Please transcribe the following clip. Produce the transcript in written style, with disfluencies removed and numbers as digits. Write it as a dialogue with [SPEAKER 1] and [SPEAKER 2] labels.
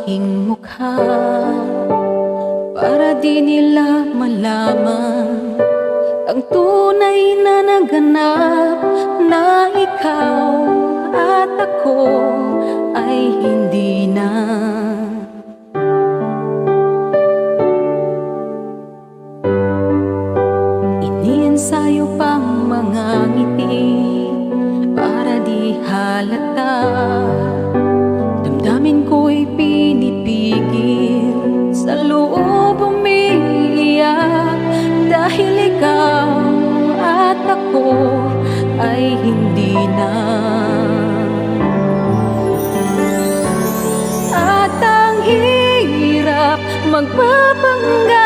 [SPEAKER 1] aking mukha, para di nila malaman ang tunay na naganap, na ikaw at ako ay hindi na. Iniensayo pang mga ngiti para di halata, damdamin ko'y pinipigil, sa loob umiiyak, dahil ikaw at ako ay hindi na. At ang hirap magpapanggap